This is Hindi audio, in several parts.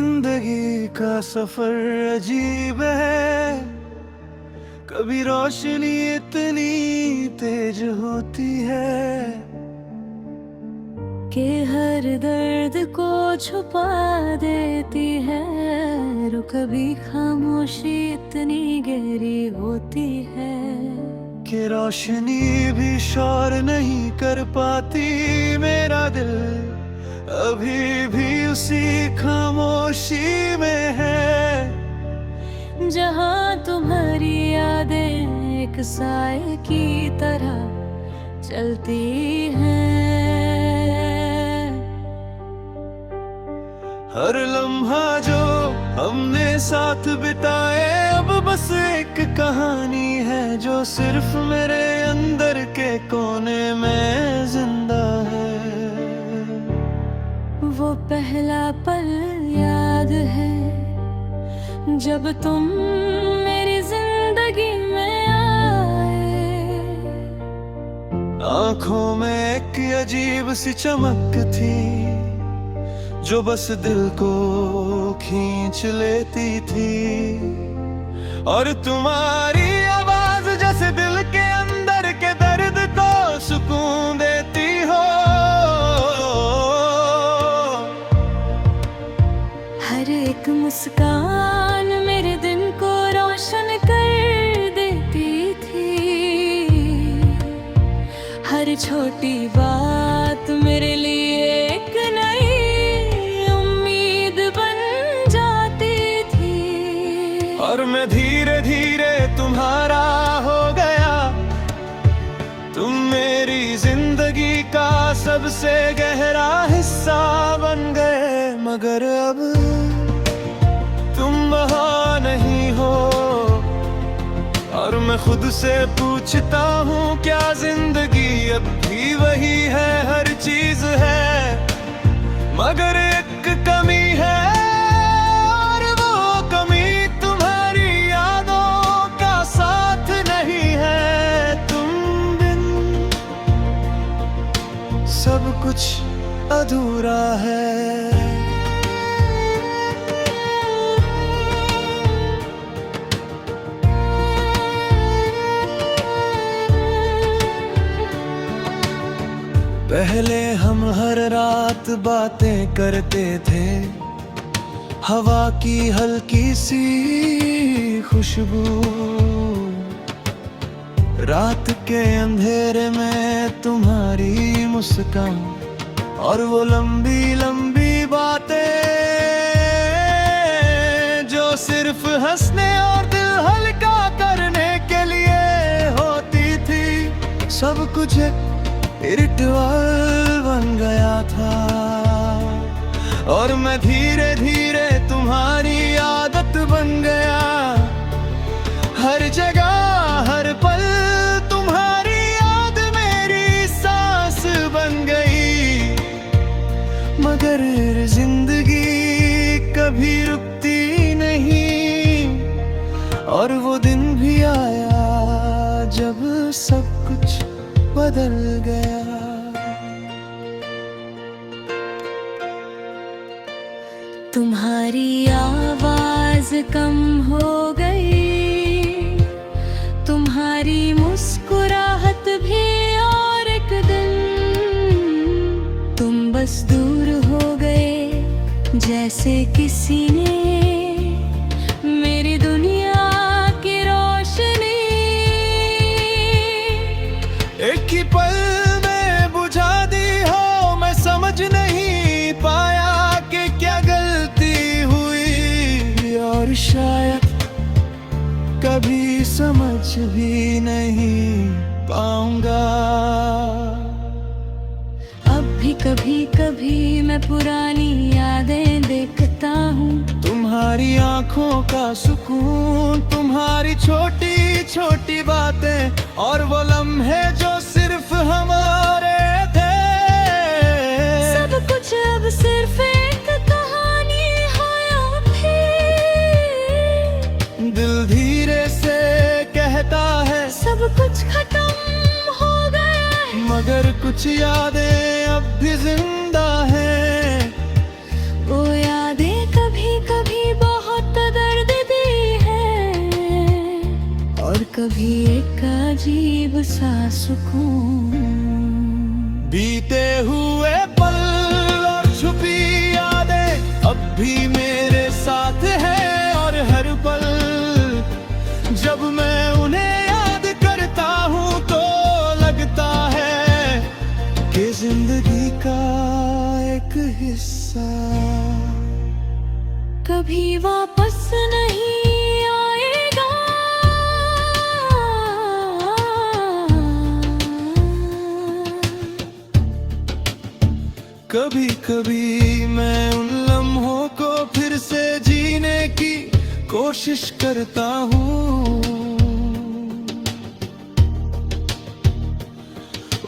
जिंदगी का सफर अजीब है, कभी रोशनी इतनी तेज होती है कि हर दर्द को छुपा देती है। और कभी खामोशी इतनी गहरी होती है कि रोशनी भी शोर नहीं कर पाती। मेरा दिल अभी भी उसी खामोशी में है, जहाँ तुम्हारी यादें एक साए की तरह चलती हैं। हर लम्हा जो हमने साथ बिताए अब बस एक कहानी है जो सिर्फ मेरे अंदर के कोने में जिंदा है। वो पहला पल याद है जब तुम मेरी जिंदगी में आए। आंखों में एक अजीब सी चमक थी जो बस दिल को खींच लेती थी, और तुम्हारी आवाज जैसे दिल के अंदर के दर्द को सुकून देती हो। हर एक मुस्कान मेरे दिन को रोशन कर देती थी। हर छोटी बात मेरे लिए एक नई और मैं धीरे धीरे तुम्हारा हो गया। तुम मेरी जिंदगी का सबसे गहरा हिस्सा बन गए, मगर अब तुम वहाँ नहीं हो। और मैं खुद से पूछता हूँ क्या जिंदगी अब भी वही है? हर चीज है मगर एक कमी है, सब कुछ अधूरा है। पहले हम हर रात बातें करते थे, हवा की हल्की सी खुशबू, रात के अंधेरे में तुम्हारी मुस्कान और वो लंबी लंबी बातें जो सिर्फ हंसने और दिल हल्का करने के लिए होती थी। सब कुछ रिचुअल बन गया था और मैं धीरे धीरे तुम्हारी आदत बन गया। हर जगह हर पल तुम्हारी याद मेरी सांस बन गई, मगर जिंदगी कभी रुकती नहीं। और वो दिन भी आया जब सब कुछ बदल गया। तुम्हारी आवाज कम हो गई, तुम्हारी मुस्कुराहट भी, और एक दिन तुम बस दूर हो गए जैसे किसी ने मेरी दुनिया की रोशनी एक ही पल में बुझा दी हो। मैं समझ नहीं पाया कि क्या गलती हुई, और शायद कभी समझ भी नहीं पाऊंगा। अब भी कभी कभी मैं पुरानी यादें देखता हूँ, तुम्हारी आंखों का सुकून, तुम्हारी छोटी छोटी बातें और वो लम्हे जो सिर्फ हमारे थे। सब कुछ अब सिर्फ एक कहानी है। फिर दिल धीरे से कहता है सब कुछ खत्म हो गया है, मगर कुछ यादें अब भी जिंदा हैं। वो यादें कभी कभी एक अजीब सा सुकून। बीते हुए पल और छुपी यादें अब भी मेरे साथ है, और हर पल जब मैं उन्हें याद करता हूँ तो लगता है कि जिंदगी का एक हिस्सा कभी वापस नहीं आएगा। कभी कभी मैं उन लम्हों को फिर से जीने की कोशिश करता हूँ,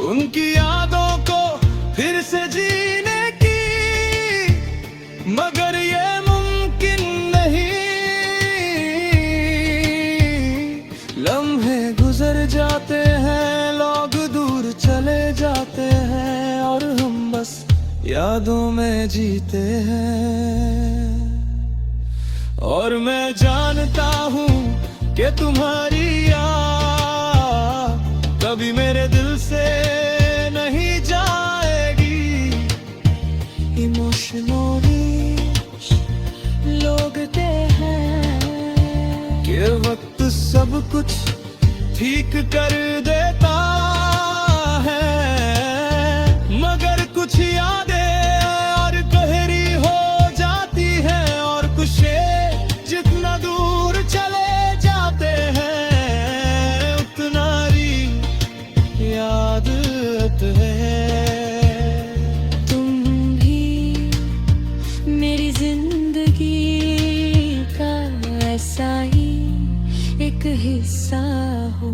उनकी यादों को फिर से जीने की, मगर ये मुमकिन नहीं। लम्हे गुजर जाते हैं, लोग दूर चले जाते हैं, और हम बस यादों में जीते हैं। और मैं जानता हूँ कि तुम्हारी याद कभी मेरे दिल से नहीं जाएगी। इमोशनली लोग कहते हैं कि वक्त सब कुछ ठीक कर देता है, मगर कुछ यादें और गहरी हो जाती हैं, और कुछ जितना दूर चले जाते हैं उतना ही याद है। तुम भी मेरी जिंदगी का ऐसा ही एक हिस्सा हो।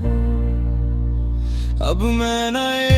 अब मैं नए